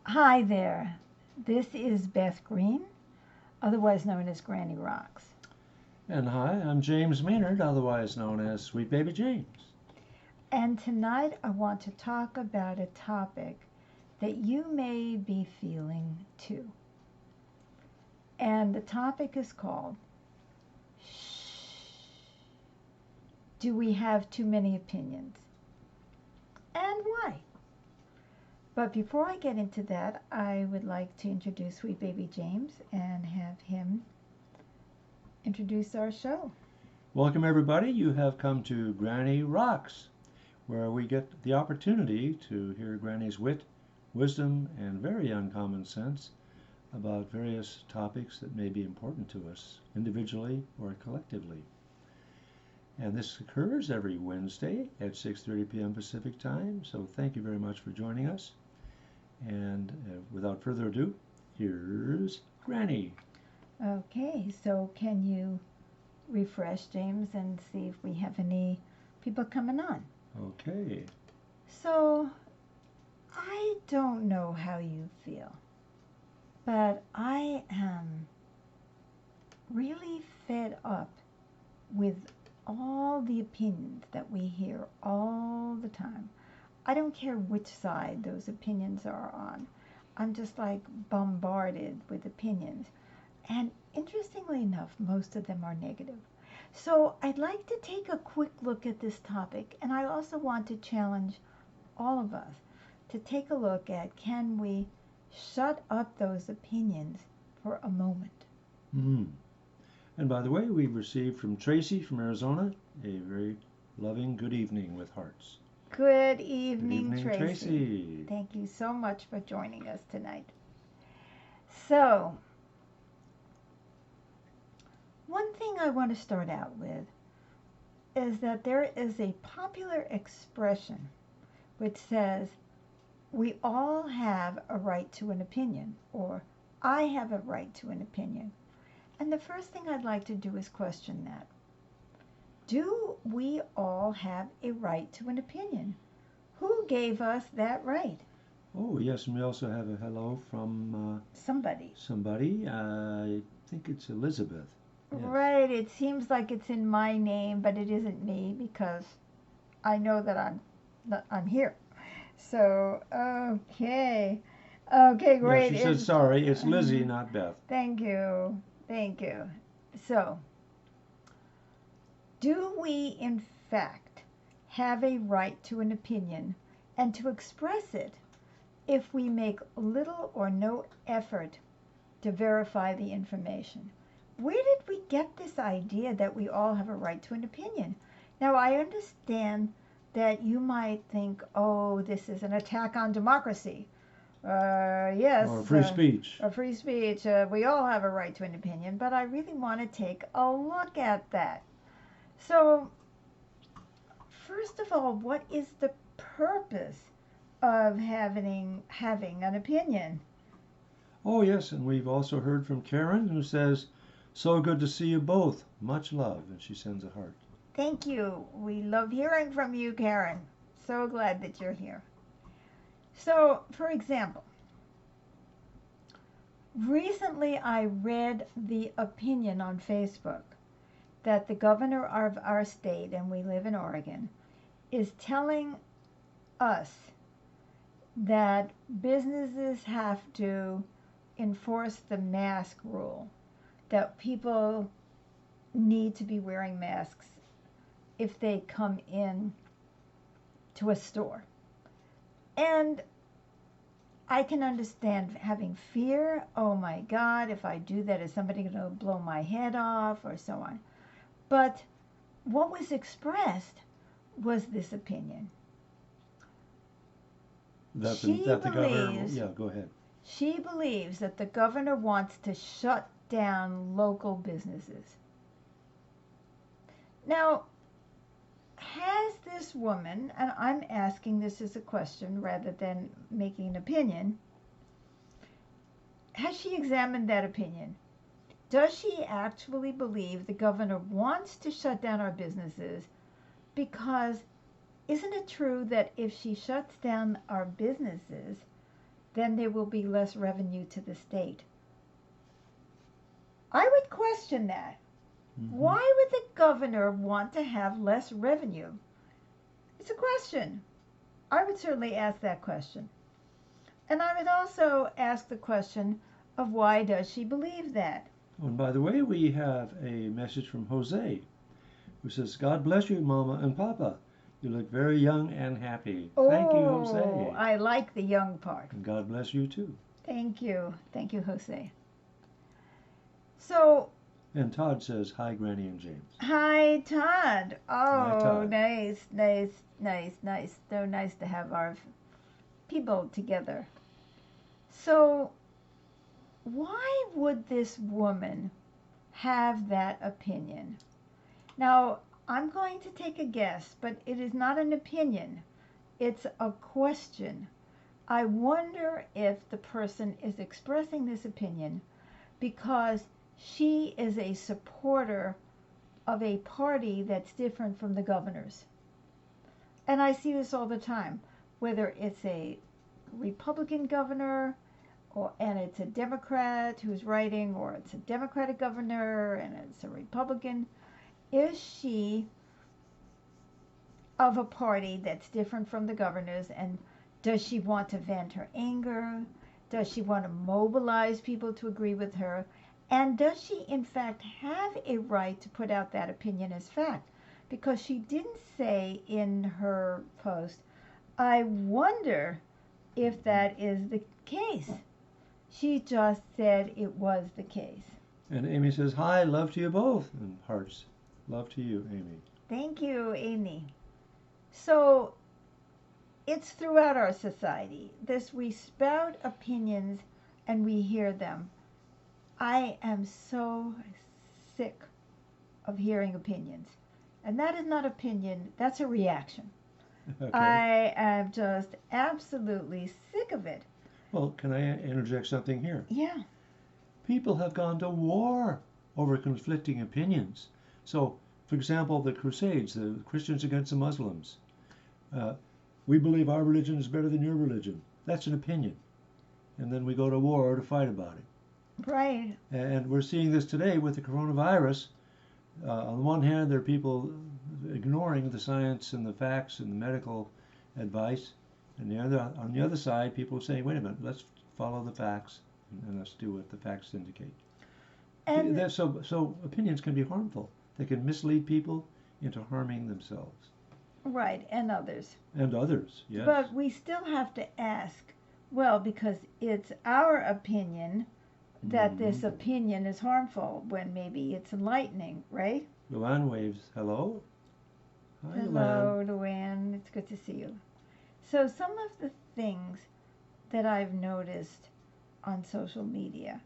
Hi there. This is Beth Green, otherwise known as Granny Rocks. And hi, I'm James Maynard, otherwise known as Sweet Baby James. And tonight I want to talk about a topic that you may be feeling too. And the topic is called Shh. Do we have too many opinions? And why? But before I get into that, I would like to introduce Sweet Baby James and have him introduce our show. Welcome, everybody. You have come to Granny Rocks, where we get the opportunity to hear Granny's wit, wisdom, and very uncommon sense about various topics that may be important to us, individually or collectively. And this occurs every Wednesday at 6:30 p.m. Pacific Time, so thank you very much for joining us. And without further ado, here's Granny. Okay, so can you refresh, James, and see if we have any people coming on? Okay. So, I don't know how you feel, but I am really fed up with all the opinions that we hear all the time. I don't care which side those opinions are on. I'm just like bombarded with opinions. And interestingly enough, most of them are negative. So I'd like to take a quick look at this topic, and I also want to challenge all of us to take a look at, can we shut up those opinions for a moment? Mm-hmm. And by the way, we've received from Tracy from Arizona a very loving good evening with hearts. Good Good evening, evening, Tracy. Tracy. Thank you so much for joining us tonight. So, one thing I want to start out with is that there is a popular expression which says, we all have a right to an opinion, or I have a right to an opinion. And the first thing I'd like to do is question that. Do we all have a right to an opinion? Who gave us that right? Oh, yes, and we also have a hello from Somebody. somebody. I think it's Elizabeth. Yes. Right, it seems like it's in my name, but it isn't me because I know that I'm here. So, okay. Okay, Yeah, great. she said sorry. It's Lizzie, not Beth. Thank you. Thank you. So, do we in fact have a right to an opinion and to express it if we make little or no effort to verify the information? Where did we get this idea that we all have a right to an opinion? Now, I understand that you might think, oh, this is an attack on democracy. Yes. Or free speech. Or free speech. We all have a right to an opinion, but I really want to take a look at that. So, first of all, what is the purpose of having an opinion? Oh, yes, and we've also heard from Karen who says, so good to see you both. Much love. And she sends a heart. Thank you. We love hearing from you, Karen. So glad that you're here. So, for example, recently I read the opinion on Facebook that the governor of our state, and we live in Oregon, is telling us that businesses have to enforce the mask rule, that people need to be wearing masks if they come in to a store. And I can understand having fear. Oh my God, if I do that, is somebody going to blow my head off or so on? But what was expressed was this opinion. That the governor, yeah, go ahead. She believes that the governor wants to shut down local businesses. Now, has this woman, and I'm asking this as a question rather than making an opinion, has she examined that opinion? Does she actually believe the governor wants to shut down our businesses? Because isn't it true that if she shuts down our businesses, then there will be less revenue to the state. I would question that. Why would the governor want to have less revenue? It's a question. I would certainly ask that question. And I would also ask the question of why does she believe that? Oh, and by the way, we have a message from Jose, who says, God bless you, Mama and Papa. You look very young and happy. Thank you, Jose. Oh, I like the young part. And God bless you, too. Thank you. Thank you, Jose. So, and Todd says, hi, Granny and James. Hi, Todd. Oh, hi, Todd. Nice. So nice to have our people together. So, why would this woman have that opinion? Now, I'm going to take a guess, but it is not an opinion. It's a question. I wonder if the person is expressing this opinion because she is a supporter of a party that's different from the governor's. And I see this all the time, whether it's a Republican governor and it's a Democrat who's writing, or it's a Democratic governor and it's a Republican. Is she of a party that's different from the governor's, and does she want to vent her anger? Does she want to mobilize people to agree with her? And does she, in fact, have a right to put out that opinion as fact? Because she didn't say in her post, I wonder if that is the case. She just said it was the case. And Amy says, hi, love to you both. And hearts. Love to you, Amy. Thank you, Amy. So, it's throughout our society. We spout opinions and we hear them. I am so sick of hearing opinions. And that is not opinion, that's a reaction. Okay. I am just absolutely sick of it. Well, can I interject something here? Yeah. People have gone to war over conflicting opinions. So, for example, the Crusades, the Christians against the Muslims. We believe our religion is better than your religion. That's an opinion. And then we go to war to fight about it. Right. And we're seeing this today with the coronavirus. On the one hand, there are people ignoring the science and the facts and the medical advice. And on the other side, people are saying, wait a minute, let's follow the facts and let's do what the facts indicate. And so opinions can be harmful. They can mislead people into harming themselves. Right, and others. And others, yes. But we still have to ask, well, because it's our opinion that this opinion is harmful when maybe it's enlightening, right? Luann waves, hello? Hi, hello, Luann. It's good to see you. So some of the things that I've noticed on social media,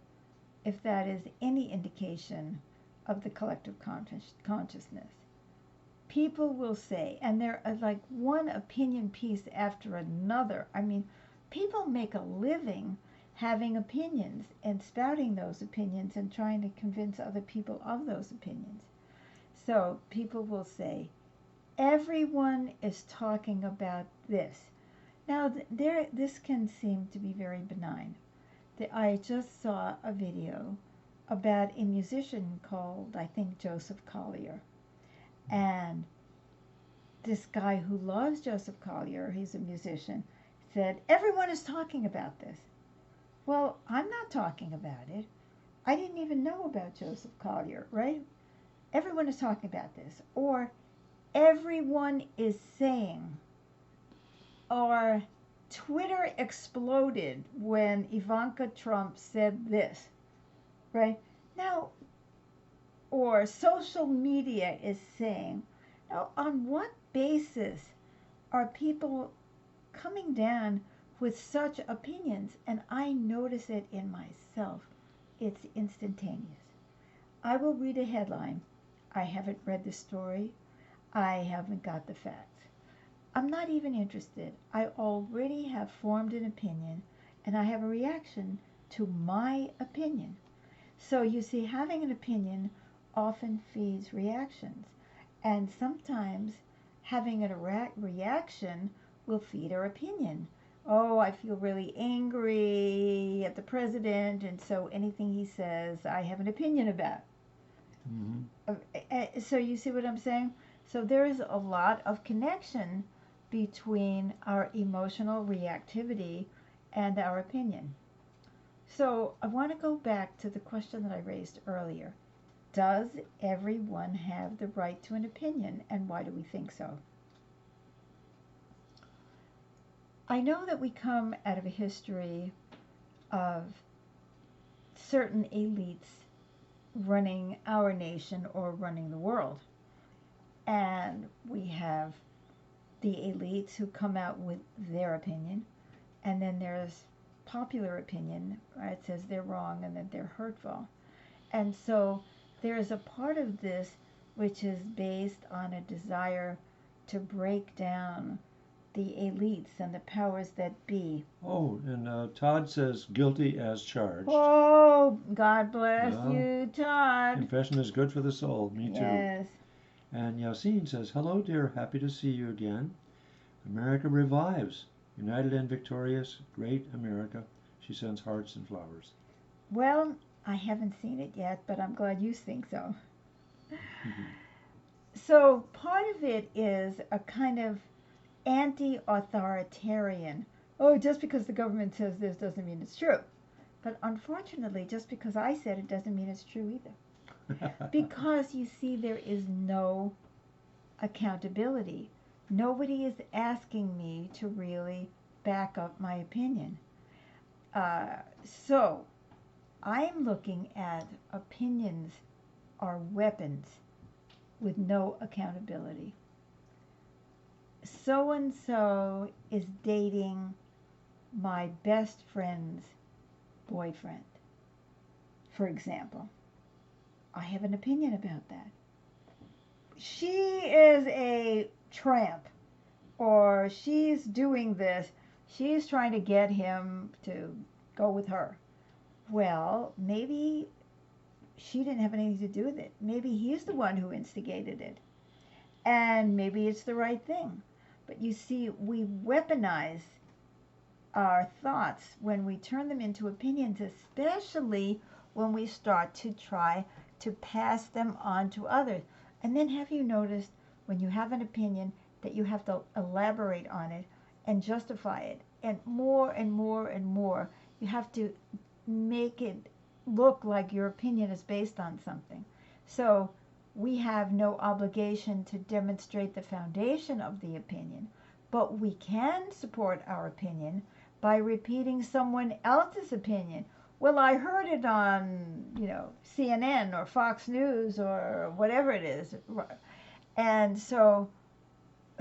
if that is any indication of the collective consciousness, people will say, and there are like one opinion piece after another. I mean, people make a living having opinions and spouting those opinions and trying to convince other people of those opinions. So people will say, everyone is talking about this. Now, this can seem to be very benign. I just saw a video about a musician called, I think, Joseph Collier. And this guy who loves Joseph Collier, he's a musician, said, everyone is talking about this. Well, I'm not talking about it. I didn't even know about Joseph Collier, right? Everyone is talking about this. Or everyone is saying, or Twitter exploded when Ivanka Trump said this, right? Now, or social media is saying, now on what basis are people coming down with such opinions? And I notice it in myself. It's instantaneous. I will read a headline. I haven't read the story. I haven't got the facts. I'm not even interested. I already have formed an opinion, and I have a reaction to my opinion. So you see, having an opinion often feeds reactions, and sometimes having a reaction will feed our opinion. oh, I feel really angry at the president, and so anything he says, I have an opinion about. Mm-hmm. So you see what I'm saying? So there is a lot of connection between our emotional reactivity and our opinion. So I want to go back to the question that I raised earlier. Does everyone have the right to an opinion, and why do we think so? I know that we come out of a history of certain elites running our nation or running the world. And we have the elites who come out with their opinion, and then there's popular opinion, right? It says they're wrong and that they're hurtful. And so there is a part of this which is based on a desire to break down the elites and the powers that be. Oh, and Todd says guilty as charged. Oh, God bless Well, you, Todd. confession is good for the soul. Me too. Yes. And Yasin says, hello, dear. Happy to see you again. America revives. United and victorious. Great America. She sends hearts and flowers. Well, I haven't seen it yet, but I'm glad you think so. So part of it is a kind of anti-authoritarian. Oh, just because the government says this doesn't mean it's true. But unfortunately, just because I said it doesn't mean it's true either. Because you see, there is no accountability. Nobody is asking me to really back up my opinion. So I'm looking at opinions are weapons with no accountability. So and so is dating my best friend's boyfriend, for example. I have an opinion about that. She is a tramp, or she's doing this, she's trying to get him to go with her. Well, maybe she didn't have anything to do with it. Maybe he's the one who instigated it. And maybe it's the right thing. But you see, we weaponize our thoughts when we turn them into opinions, especially when we start to try to pass them on to others. And then have you noticed when you have an opinion that you have to elaborate on it and justify it, and more and more and more, you have to make it look like your opinion is based on something. So we have no obligation to demonstrate the foundation of the opinion, but we can support our opinion by repeating someone else's opinion. Well, I heard it on, CNN or Fox News or whatever it is. And so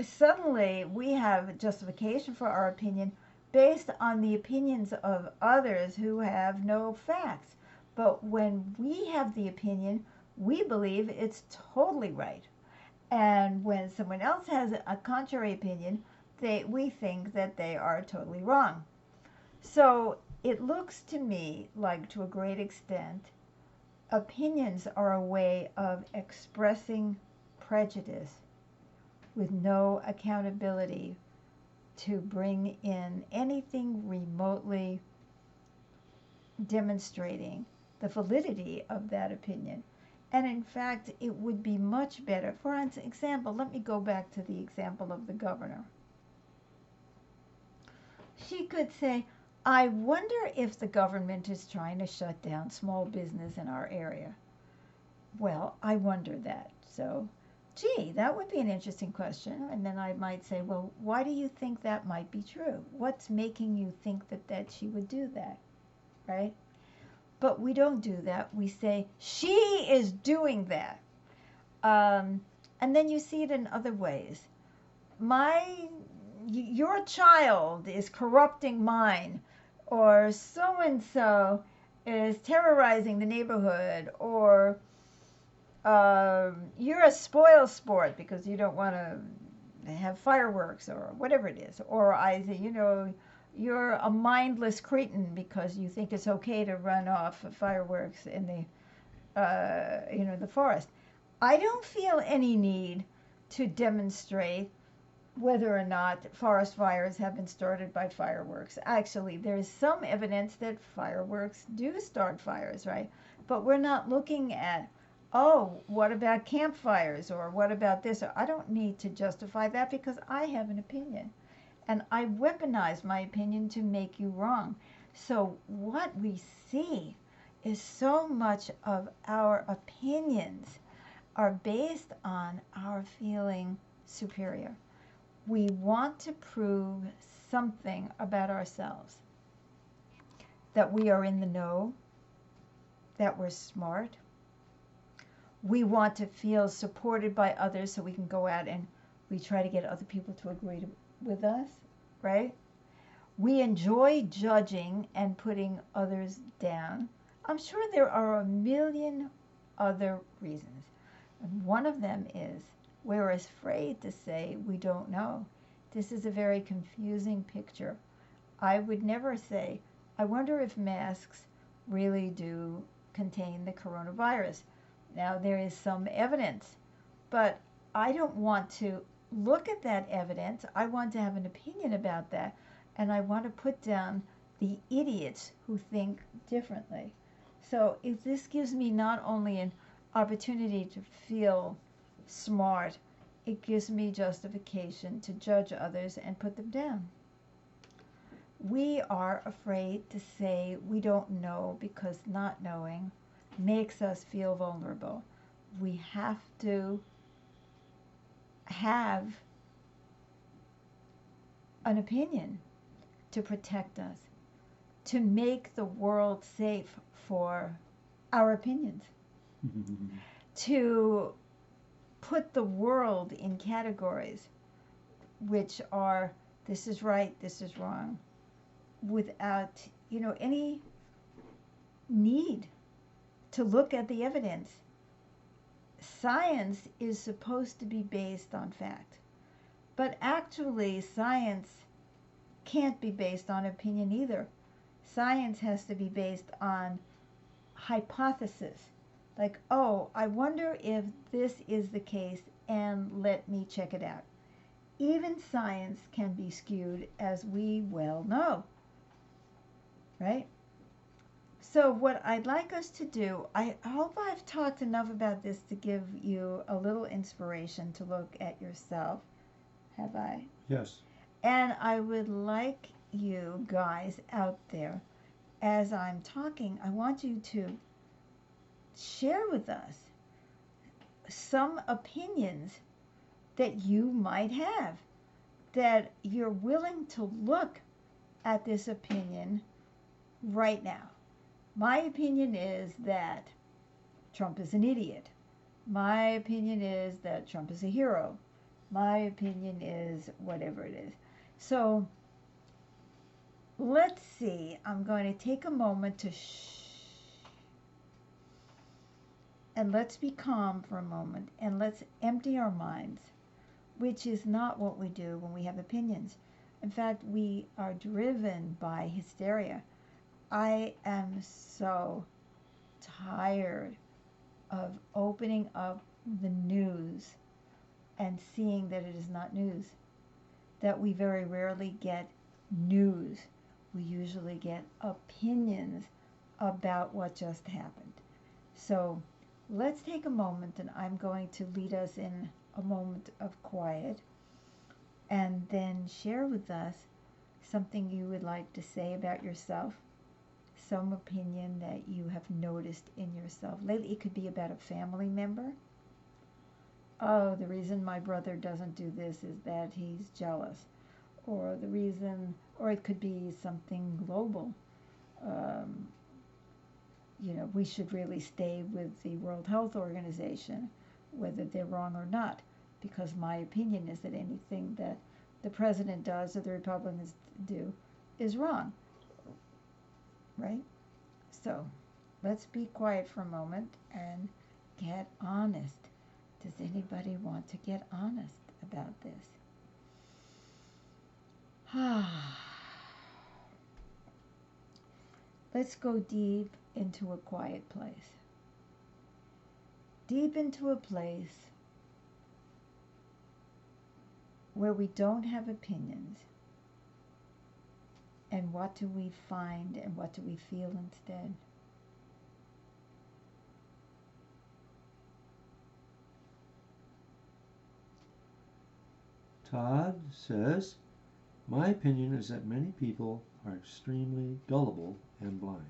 suddenly we have justification for our opinion based on the opinions of others who have no facts. But when we have the opinion, we believe it's totally right. And when someone else has a contrary opinion, we think that they are totally wrong. So it looks to me like, to a great extent, opinions are a way of expressing prejudice with no accountability to bring in anything remotely demonstrating the validity of that opinion. And in fact, it would be much better. For example, let me go back to the example of the governor. She could say, I wonder if the government is trying to shut down small business in our area. Well, I wonder that. So, gee, that would be an interesting question. And then I might say, well, why do you think that might be true? What's making you think that she would do that? Right? But we don't do that. We say, she is doing that. And then you see it in other ways. Your child is corrupting mine, or so and so is terrorizing the neighborhood, or you're a spoil sport because you don't want to have fireworks, or whatever it is. Or I say, you're a mindless cretin because you think it's okay to run off fireworks in the forest. I don't feel any need to demonstrate whether or not forest fires have been started by fireworks. Actually, there's some evidence that fireworks do start fires, right? But we're not looking at, oh, what about campfires or what about this? I don't need to justify that because I have an opinion. And I weaponize my opinion to make you wrong. So what we see is so much of our opinions are based on our feeling superior. We want to prove something about ourselves, that we are in the know, that we're smart. We want to feel supported by others so we can go out and we try to get other people to agree with us, right? We enjoy judging and putting others down. I'm sure there are a million other reasons. And one of them is we're afraid to say we don't know. This is a very confusing picture. I would never say, I wonder if masks really do contain the coronavirus. Now, there is some evidence, but I don't want to look at that evidence. I want to have an opinion about that, and I want to put down the idiots who think differently. So if this gives me not only an opportunity to feel smart, it gives me justification to judge others and put them down. We are afraid to say we don't know because not knowing makes us feel vulnerable. We have to have an opinion to protect us, to make the world safe for our opinions, to put the world in categories which are this is right, this is wrong, without any need to look at the evidence. Science is supposed to be based on fact, but actually science can't be based on opinion either. Science has to be based on hypothesis, like, oh, I wonder if this is the case and let me check it out. Even science can be skewed, as we well know, right? So what I'd like us to do, I hope I've talked enough about this to give you a little inspiration to look at yourself. Have I? Yes. And I would like you guys out there, as I'm talking, I want you to share with us some opinions that you might have, that you're willing to look at this opinion right now. My opinion is that Trump is an idiot. My opinion is that Trump is a hero. My opinion is whatever it is. So let's see. I'm going to take a moment to and let's be calm for a moment and let's empty our minds, which is not what we do when we have opinions. In fact, we are driven by hysteria. I am so tired of opening up the news and seeing that it is not news, that we very rarely get news. We usually get opinions about what just happened. So let's take a moment, and I'm going to lead us in a moment of quiet and then share with us something you would like to say about yourself, some opinion that you have noticed in yourself. Lately, it could be about a family member. Oh, the reason my brother doesn't do this is that he's jealous. Or the reason, or it could be something global. We should really stay with the World Health Organization, whether they're wrong or not, because my opinion is that anything that the president does or the Republicans do is wrong, right? So let's be quiet for a moment and get honest. Does anybody want to get honest about this? Let's go deep into a quiet place. Deep into a place where we don't have opinions. And what do we find and what do we feel instead? Todd says, my opinion is that many people are extremely gullible and blind.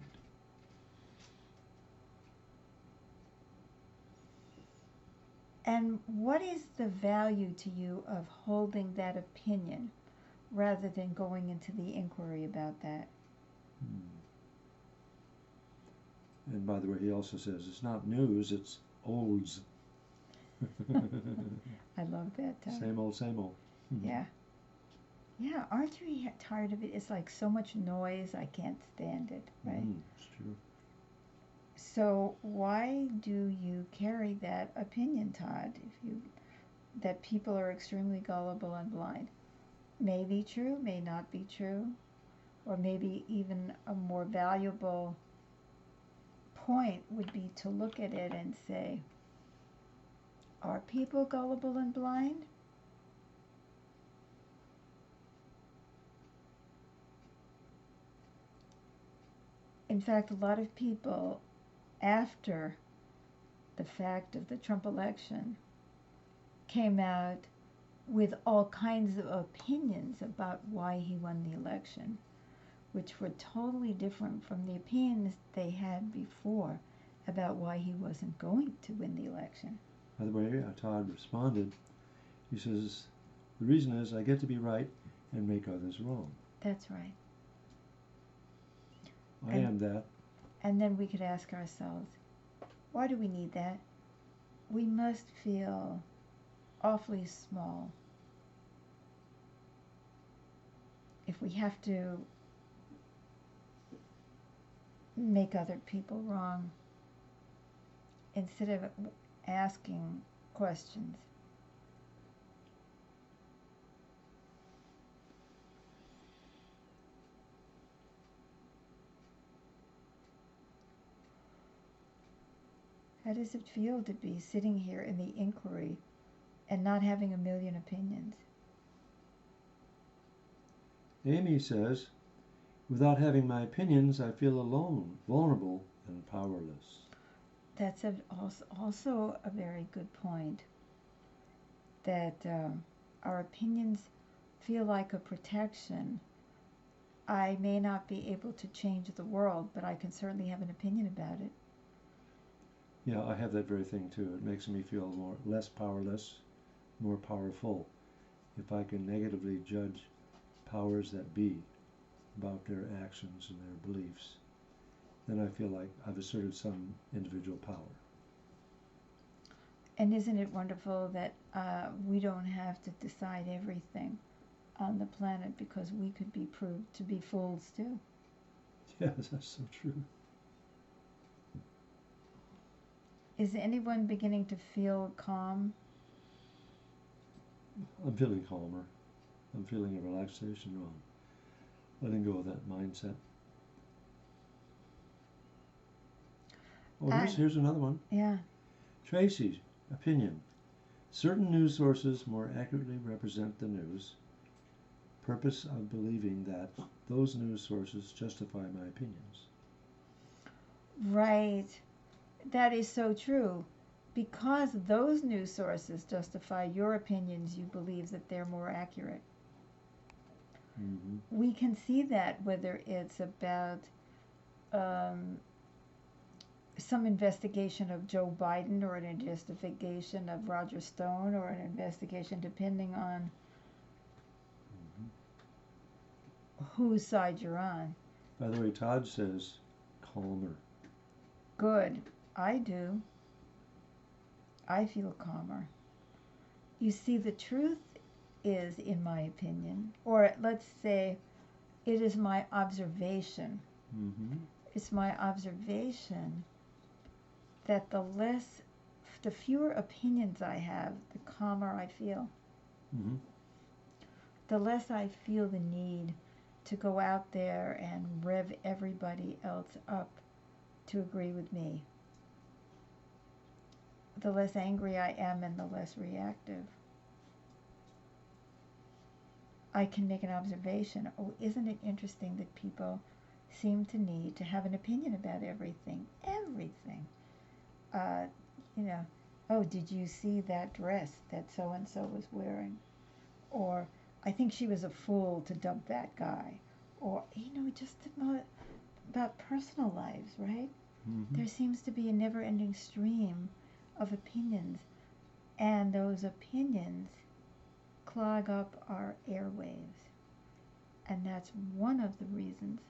And what is the value to you of holding that opinion rather than going into the inquiry about that? And by the way, he also says it's not news, it's olds. I love that. Same old, same old. Yeah. Yeah, aren't you tired of it? It's like so much noise, I can't stand it, right? It's true. So why do you carry that opinion, Todd, that people are extremely gullible and blind? May be true, may not be true, or maybe even a more valuable point would be to look at it and say, are people gullible and blind? In fact, a lot of people, after the fact of the Trump election, came out with all kinds of opinions about why he won the election, which were totally different from the opinions they had before about why he wasn't going to win the election. By the way, Todd responded. He says, the reason is I get to be right and make others wrong. That's right. I am that. And then we could ask ourselves, why do we need that? We must feel awfully small if we have to make other people wrong instead of asking questions. How does it feel to be sitting here in the inquiry and not having a million opinions? Amy says, without having my opinions, I feel alone, vulnerable, and powerless. That's also a very good point, that our opinions feel like a protection. I may not be able to change the world, but I can certainly have an opinion about it. Yeah, I have that very thing too. It makes me feel less powerless, more powerful. If I can negatively judge powers that be about their actions and their beliefs, then I feel like I've asserted some individual power. And isn't it wonderful that we don't have to decide everything on the planet, because we could be proved to be fools too? Yes, that's so true. Is anyone beginning to feel calm? I'm feeling calmer. I'm feeling a relaxation on letting go of that mindset. Oh, here's another one. Yeah. Tracy's opinion. Certain news sources more accurately represent the news. Purpose of believing that those news sources justify my opinions. Right. That is so true. Because those news sources justify your opinions, you believe that they're more accurate. Mm-hmm. We can see that whether it's about some investigation of Joe Biden, or an investigation of Roger Stone, or an investigation depending on whose side you're on. By the way, Todd says calmer. Good. I do. I feel calmer. You see, the truth is, in my opinion, or let's say it is my observation. Mm-hmm. It's my observation that the fewer opinions I have, the calmer I feel. Mm-hmm. The less I feel the need to go out there and rev everybody else up to agree with me. The less angry I am and the less reactive. I can make an observation. Oh, isn't it interesting that people seem to need to have an opinion about everything? Everything. Uh, you know, oh, did you see that dress that so and so was wearing? Or, I think she was a fool to dump that guy. Or, just about personal lives, right? Mm-hmm. There seems to be a never ending stream of opinions, and those opinions clog up our airwaves. And that's one of the reasons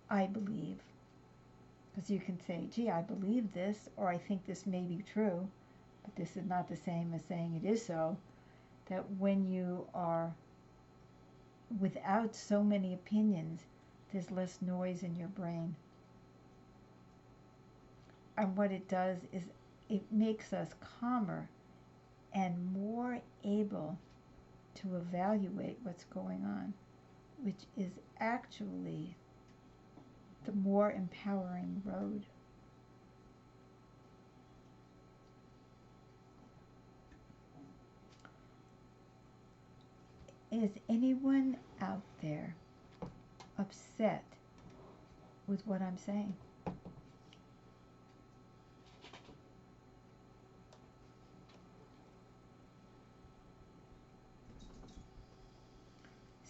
I believe, because you can say, gee, I believe this, or I think this may be true, but this is not the same as saying it is so, that when you are without so many opinions, there's less noise in your brain. And what it does is it makes us calmer and more able to evaluate what's going on, which is actually the more empowering road. Is anyone out there upset with what I'm saying?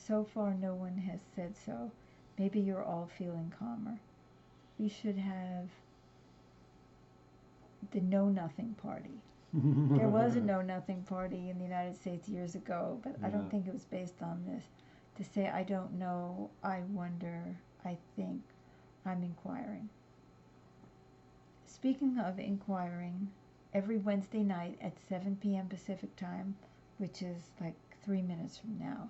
So far, no one has said so. Maybe you're all feeling calmer. We should have the Know Nothing Party. There was a Know Nothing Party in the United States years ago, but I don't think it was based on this. To say, I don't know, I wonder, I think, I'm inquiring. Speaking of inquiring, every Wednesday night at 7 p.m. Pacific time, which is like 3 minutes from now,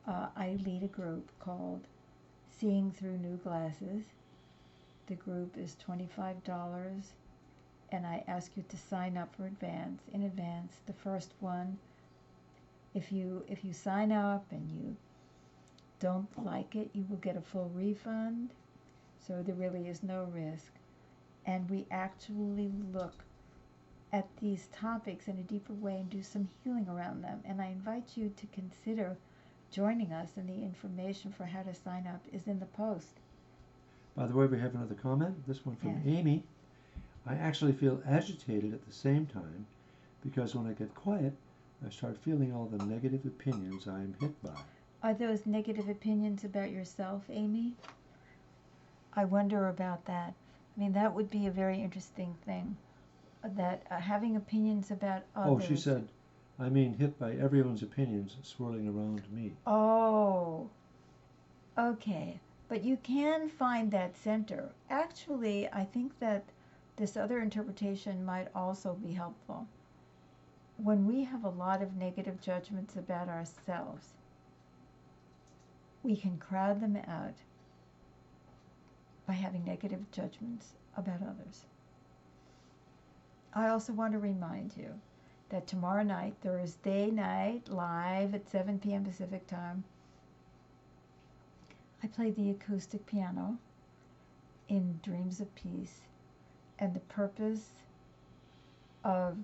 I lead a group called Seeing Through New Glasses. The group is $25, and I ask you to sign up in advance. The first one, if you sign up and you don't like it, you will get a full refund. So there really is no risk. And we actually look at these topics in a deeper way and do some healing around them. And I invite you to consider joining us, and the information for how to sign up is in the post. By the way, we have another comment. This one from Yes. Amy. I actually feel agitated at the same time because when I get quiet, I start feeling all the negative opinions I am hit by. Are those negative opinions about yourself, Amy? I wonder about that. I mean, that would be a very interesting thing. That having opinions about others. Oh, she said, I mean hit by everyone's opinions swirling around me. Oh, okay. But you can find that center. Actually, I think that this other interpretation might also be helpful. When we have a lot of negative judgments about ourselves, we can crowd them out by having negative judgments about others. I also want to remind you that tomorrow night, Thursday night, live at 7 p.m. Pacific time, I play the acoustic piano in Dreams of Peace, and the purpose of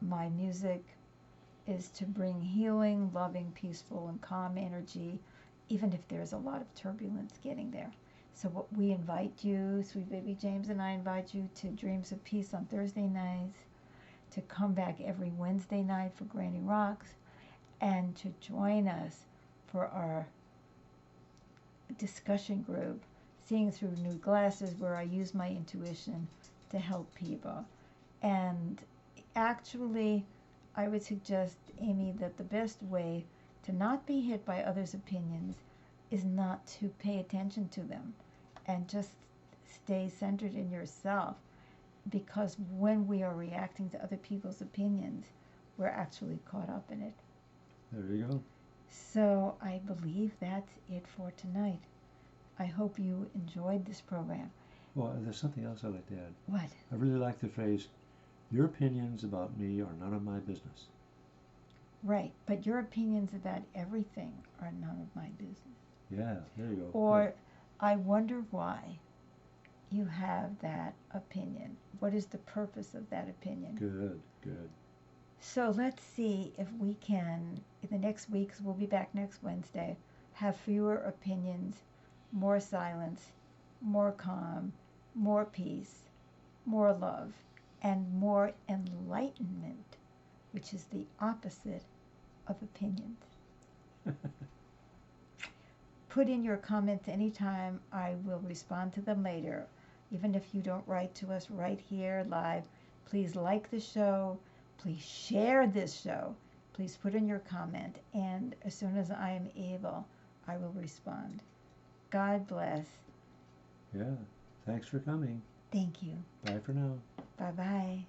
my music is to bring healing, loving, peaceful, and calm energy, even if there's a lot of turbulence getting there. So what we invite you, Sweet Baby James and I invite you to Dreams of Peace on Thursday nights, to come back every Wednesday night for Granny Rocks, and to join us for our discussion group, Seeing Through New Glasses, where I use my intuition to help people. And actually, I would suggest, Amy, that the best way to not be hit by others' opinions is not to pay attention to them and just stay centered in yourself, because when we are reacting to other people's opinions, we're actually caught up in it. There you go. So I believe that's it for tonight. I hope you enjoyed this program. Well, there's something else I'd like to add. What? I really like the phrase, your opinions about me are none of my business. Right, but your opinions about everything are none of my business. Yeah, there you go. Or, good. I wonder why you have that opinion. What is the purpose of that opinion? Good, good. So let's see if we can, in the next weeks, we'll be back next Wednesday, have fewer opinions, more silence, more calm, more peace, more love, and more enlightenment, which is the opposite of opinions. Put in your comments anytime. I will respond to them later. Even if you don't write to us right here live, please like the show. Please share this show. Please put in your comment. And as soon as I am able, I will respond. God bless. Yeah. Thanks for coming. Thank you. Bye for now. Bye bye.